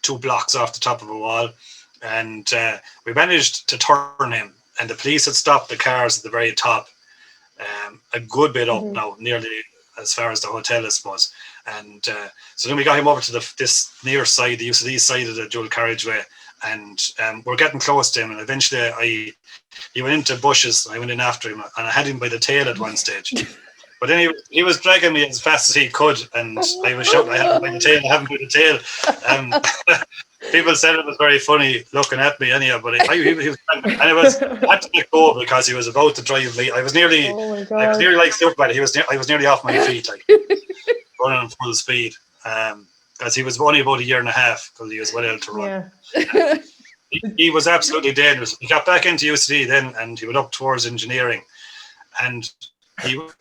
2 blocks off the top of a wall, and we managed to turn him, and the police had stopped the cars at the very top, a good bit up now, nearly as far as the hotel, I suppose. And so then we got him over to this near side, the east side of the Joel Carriageway, and we're getting close to him, and eventually he went into bushes. I went in after him, and I had him by the tail at one stage. But then he was dragging me as fast as he could, and I was shouting, I have him by the tail, I have him by the tail. People said it was very funny looking at me anyhow, but he was, and I had to let go because he was about to drive me. I was nearly like Superman. I was nearly off my feet, like running full speed. Because he was only about a year and a half, because he was well able to run. Yeah. He was absolutely dangerous. He got back into UCD then, and he went up towards engineering, and people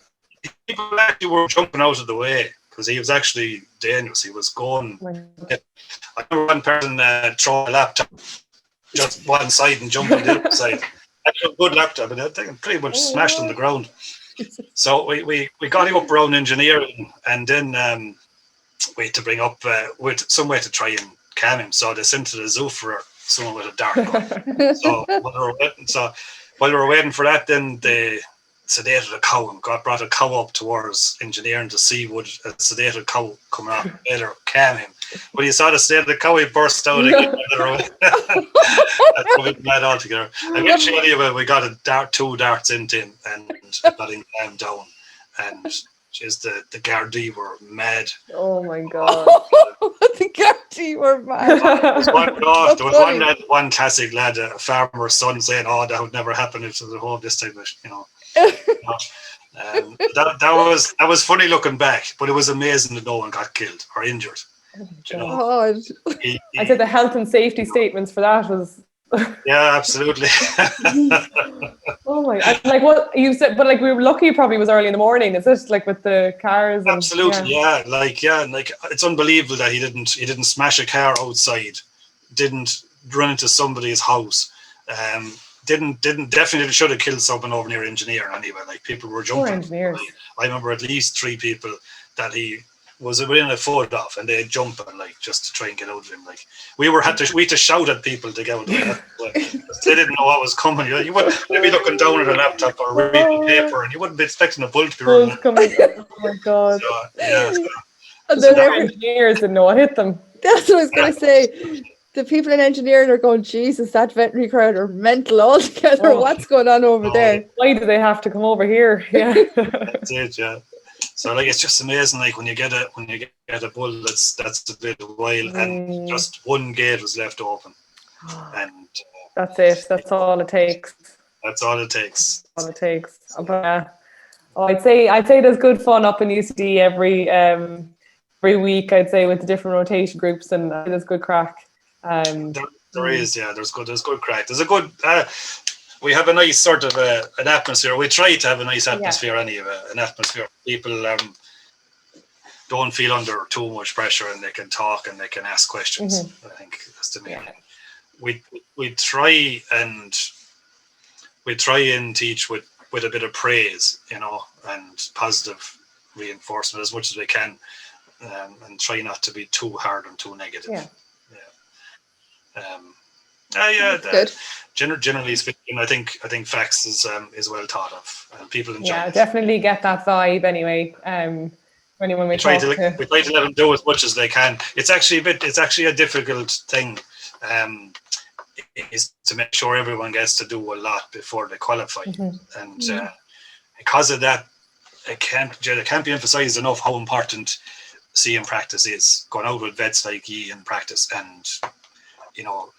actually were jumping out of the way because he was actually dangerous. He was going. I remember one person throw a laptop just one side and jump on the other side. Actually, a good laptop, and I think it pretty much smashed on the ground. So we got him up around engineering, and then we had to bring up with some way to try and calm him. So they sent to the zoo for someone with a dart gun. So while we were waiting for that, then they sedated a cow and brought a cow up towards engineering to see would a sedated cow come out better calm him. When he saw the sedated cow, he burst out again. That's what we mad altogether. Eventually, we got 2 darts into him and got him calmed down. And just the Gardaí were mad. Oh my God. The Gardaí were mad. There was one classic lad, a farmer's son, saying, "Oh, that would never happen into the home this time," that was funny looking back, but it was amazing that no one got killed or injured. Oh, I said the health and safety statements for that was. Yeah, absolutely. Oh my! Like what you said, but like we were lucky. It probably was early in the morning. Is it like with the cars? Absolutely, yeah. Like it's unbelievable that he didn't smash a car outside, didn't run into somebody's house, definitely should have killed someone over near engineer anyway. Like people were jumping. I remember at least 3 people that he was within a foot off, and they jumped like just to try and get out of him. Like we had to shout at people to get out of him. They didn't know what was coming. You wouldn't be looking down at a laptop or reading paper, and you wouldn't be expecting a bullet to be running. Oh my God! So, yeah. And the engineers didn't know what hit them. That's what I was going to say. The people in engineering are going, Jesus, that veterinary crowd are mental altogether. Oh. What's going on over there? Why do they have to come over here? Yeah. That's it, yeah. So like it's just amazing, like when you get a bull that's a bit wild, and just one gate was left open, and that's it. That's all it takes. That's all it takes. All it takes. But I'd say there's good fun up in UCD every week. I'd say with the different rotation groups, and there's good crack. There is, yeah. There's good crack. There's a good. We have a nice sort of an atmosphere. We try to have a nice atmosphere anyway. An atmosphere. People don't feel under too much pressure, and they can talk and they can ask questions. I think that's the main thing. We try and teach with a bit of praise, and positive reinforcement as much as we can, and try not to be too hard and too negative. Good. Generally speaking, I think facts is well thought of, and people enjoy it. Definitely get that vibe anyway. When we try to let them do as much as they can. It's actually a difficult thing, is to make sure everyone gets to do a lot before they qualify, and because of that, it can't be emphasized enough how important seeing practice is. Going out with vets like ye and practice, and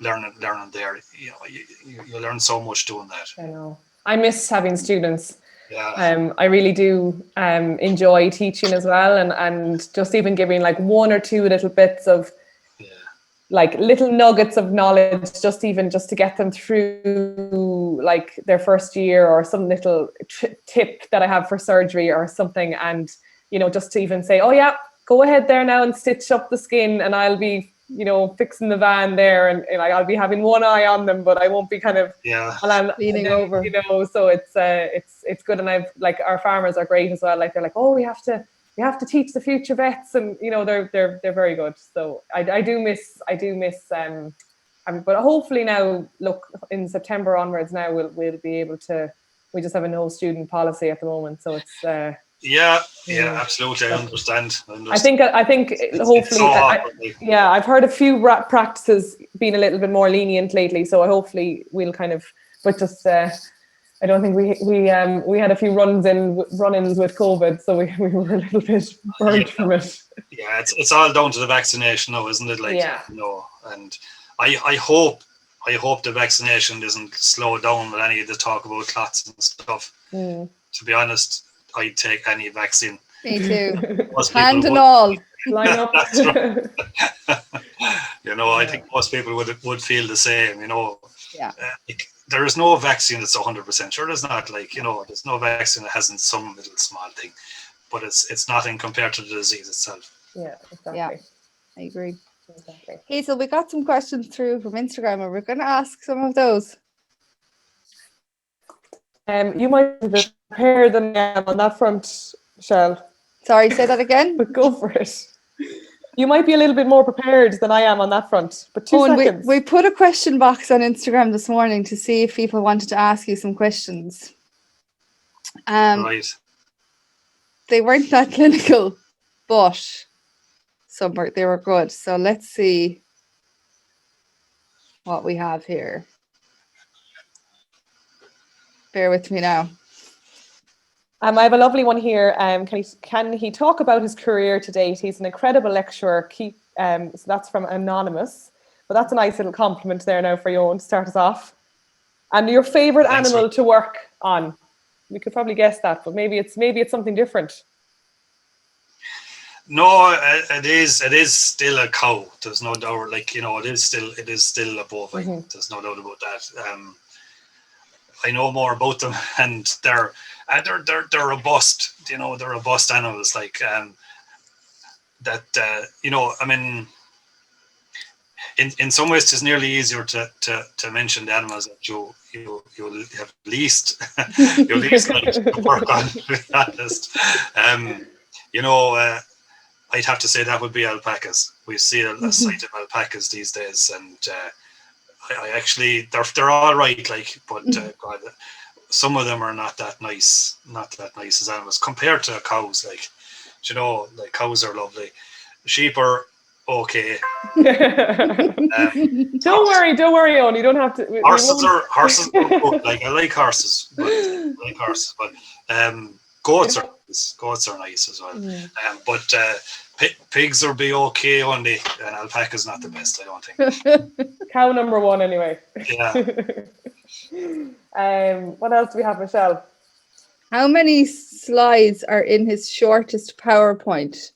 learning there. You learn so much doing that. I know. I miss having students. Yeah. I really do enjoy teaching as well, and just even giving like 1 or 2 little bits of like little nuggets of knowledge, just to get them through like their first year, or some little tip that I have for surgery or something, and just to even say, oh yeah, go ahead there now and stitch up the skin, and I'll be fixing the van there, and like I'll be having one eye on them, but I won't be kind of leaning over. So it's good, and I've like our farmers are great as well. Like they're like, oh, we have to teach the future vets, and they're very good. So I do miss but hopefully now, look, in September onwards now we'll be able to. We just have a no student policy at the moment, so it's absolutely. I understand. I think hopefully, I've heard a few practices being a little bit more lenient lately, so hopefully we'll kind of, but just I don't think we had a few run-ins with COVID, so we were a little bit burnt from it. Yeah, it's all down to the vaccination now, isn't it? Like, and I hope the vaccination doesn't slow down with any of the talk about clots and stuff. To be honest, I'd take any vaccine. Me too. Hand and all. Line up. That's right. I think most people would feel the same. Yeah. There is no vaccine that's 100% sure. There's not there's no vaccine that hasn't some little small thing, but it's nothing compared to the disease itself. Yeah, exactly. Yeah, I agree. Exactly. Hazel, we got some questions through from Instagram, and we're going to ask some of those. You might be prepared than I am on that front, Michelle. Sorry, say that again. But go for it. You might be a little bit more prepared than I am on that front. But 2 seconds. We put a question box on Instagram this morning to see if people wanted to ask you some questions. Right. They weren't that clinical, but they were good. So let's see what we have here. Bear with me now. I have a lovely one here. Can he talk about his career to date? He's an incredible lecturer. So that's from Anonymous. But that's a nice little compliment there now for Eoin to start us off. And your favourite animal to work on? We could probably guess that, but maybe it's something different. No, it is still a cow. There's no doubt. Like, it is still a bovine. Mm-hmm. There's no doubt about that. I know more about them, and they're robust. They're robust animals. Like that. I mean, in some ways, it's nearly easier to mention the animals that you have least like to work on. To be honest, I'd have to say that would be alpacas. We see a sight of alpacas these days, and I actually they're all right, like, but God, some of them are not that nice as animals compared to cows. Like, like cows are lovely, sheep are okay. Don't worry, Owen. You don't have to. Horses are good. Like, I like horses, but goats are nice as well. But pigs will be okay only, and alpaca's not the best, I don't think. Cow number one, anyway. Yeah. What else do we have, Michelle? How many slides are in his shortest PowerPoint?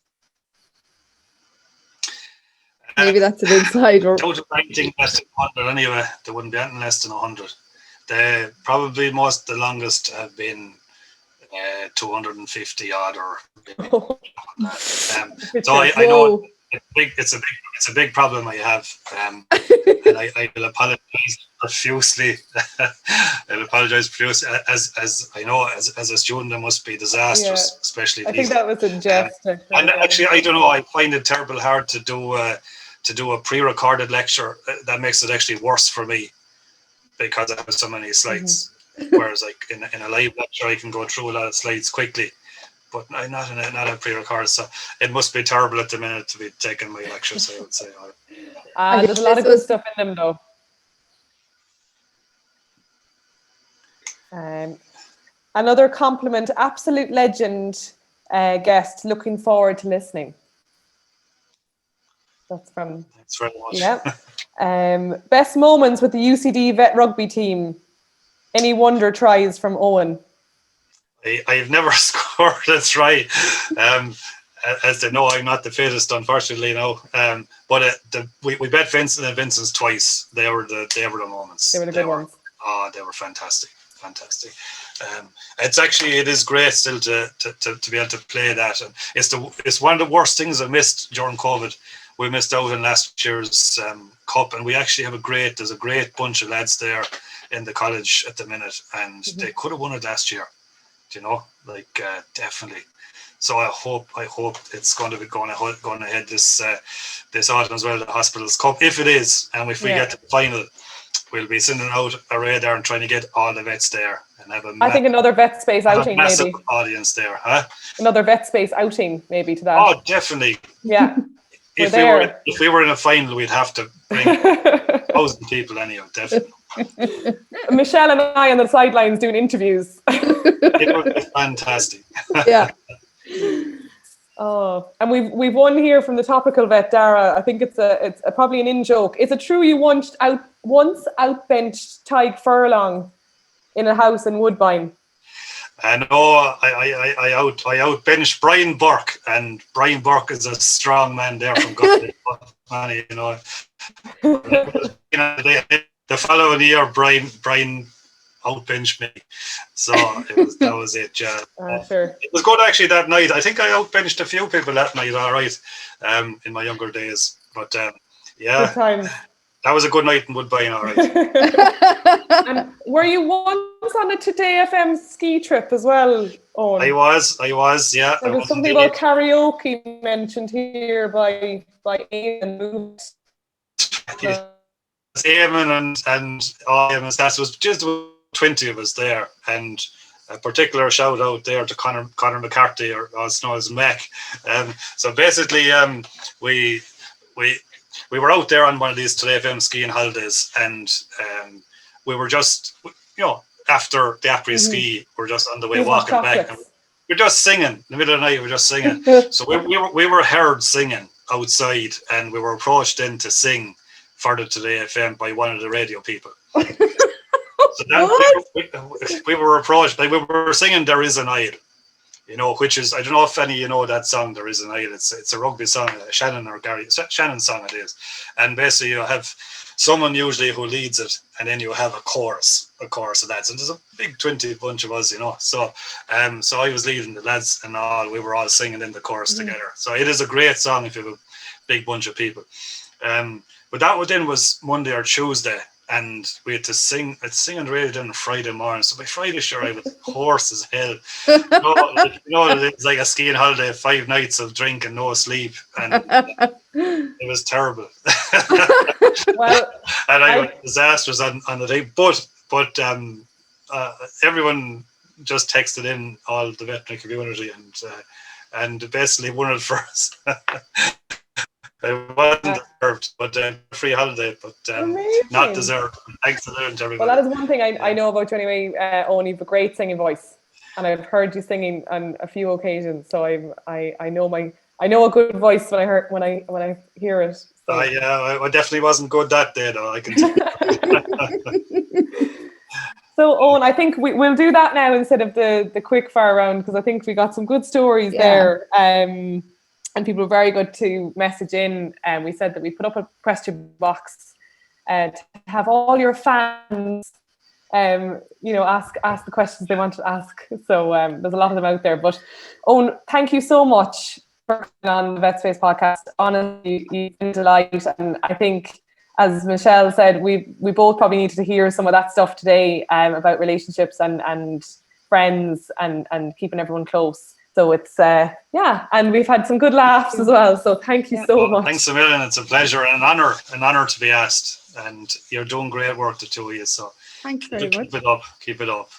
Maybe that's an inside. Or don't anything less than 100 anyway. There wouldn't be anything less than 100. The longest have been 250 odd, or so I know it's a big problem I have, and I will apologize profusely. I'll apologize profusely, as I know as a student it must be disastrous, especially. I think that was a jest. And actually, I don't know. I find it terrible hard to do a pre-recorded lecture. That makes it actually worse for me because I have so many slides. Whereas, like in a live lecture, I can go through a lot of slides quickly, but not a pre-record. So it must be terrible at the minute to be taking my lectures, I would say. There's a lot of good stuff in them, though. Another compliment, absolute legend guest. Looking forward to listening. That's from. Thanks very much. Yeah. Best moments with the UCD vet rugby team. Any wonder tries from Owen? I've never scored a try. As they know, I'm not the fittest, unfortunately, now. But we bet Vincent and Vincent's twice. They were the moments. They were the good ones. They were fantastic. It is great still to be able to play that. And it's one of the worst things I missed during COVID we missed out on last year's cup, and we actually have there's a great bunch of lads there in the college at the minute, and they could have won it last year, definitely. So I hope it's going to be going ahead this autumn as well, the Hospitals Cup, if it is, and if we get to the final, we'll be sending out a radar and trying to get all the vets there and have I think another vet space outing, massive maybe audience there, huh? Another vet space outing, maybe to that. Oh, definitely. Yeah. If we were in a final, we'd have to bring 1,000 people anyhow, definitely. Michelle and I on the sidelines doing interviews. It would be fantastic. Yeah. Oh, and we've won here from the topical vet, Dara. I think it's probably an in-joke. Is it true you once outbenched Tig Furlong in a house in Woodbine? No, I outbenched Brian Burke, and Brian Burke is a strong man there from Galway. The following year, Brian outbenched me, so that was it. Sure. It was good actually that night. I think I outbenched a few people that night. All right, in my younger days, but yeah, good times. That was a good night in Woodbine. All right. And were you once on a Today FM ski trip as well, Owen? I was. Yeah. There was something about karaoke mentioned here by Eoin. Eamon and that was just 20 of us there, and a particular shout out there to Conor McCarthy, or also known as Mac. So basically, we were out there on one of these Today FM skiing holidays, and we were just, after the après ski, we're just on the way walking back, and we're just singing in the middle of the night. We're just singing. So we were heard singing outside, and we were approached in to sing for the Today FM by one of the radio people. So we were approached, we were singing "There Is an Isle," which is, I don't know if any of you know that song, "There Is an Isle." It's a rugby song, a Shannon song it is. And basically you have someone usually who leads it, and then you have a chorus of lads. And there's a big 20 bunch of us, So so I was leading the lads, and we were all singing in the chorus together. So it is a great song if you have a big bunch of people. But that then was Monday or Tuesday, and we had to sing on the radio on Friday morning. So by Friday, sure, I was hoarse as hell. It's like a skiing holiday, 5 nights of drink and no sleep, and it was terrible. Well, and I was disastrous on the day. But everyone just texted in, all the veterinary community, and basically won it for us. It wasn't deserved, but free holiday, but not deserved. Thanks to everybody. Well, that is one thing I know about you anyway, Owen. You've a great singing voice, and I've heard you singing on a few occasions. So I know a good voice when I hear it. So. I definitely wasn't good that day, though. I can tell. So, Owen, I think we'll do that now instead of the quick fire round, because I think we got some good stories there. And people were very good to message in, and we said that we put up a question box to have all your fans, ask the questions they want to ask. So there's a lot of them out there. But Owen, thank you so much for coming on the Vet Space podcast. Honestly, you've been a delight, and I think, as Michelle said, we both probably needed to hear some of that stuff today about relationships and friends and keeping everyone close. So it's, and we've had some good laughs as well. So thank you so much. Thanks a million. It's a pleasure and an honor to be asked. And you're doing great work, the two of you. So thank you very much. Keep it up.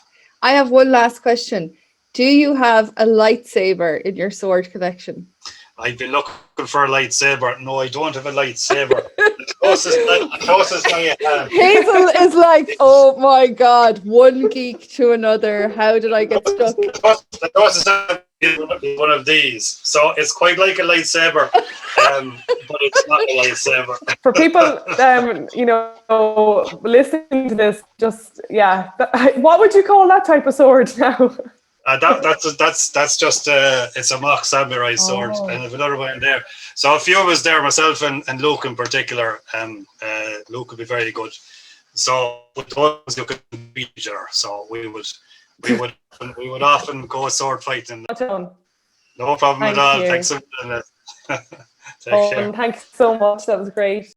I have one last question. Do you have a lightsaber in your sword collection? I've been looking for a lightsaber. No, I don't have a lightsaber. The closest thing I have. Hazel is like, oh my God, one geek to another. How did I get stuck? The closest is one of these. So it's quite like a lightsaber, but it's not a lightsaber. For people, listening to this, what would you call that type of sword now? That's just it's a mock samurai sword, and I have another one in there. So a few of us there, myself and Luke in particular. Luke would be very good. So with those you could beat each other. So we would often go sword fighting. No problem at all. Thanks a minute. Take care. Thanks so much. That was great.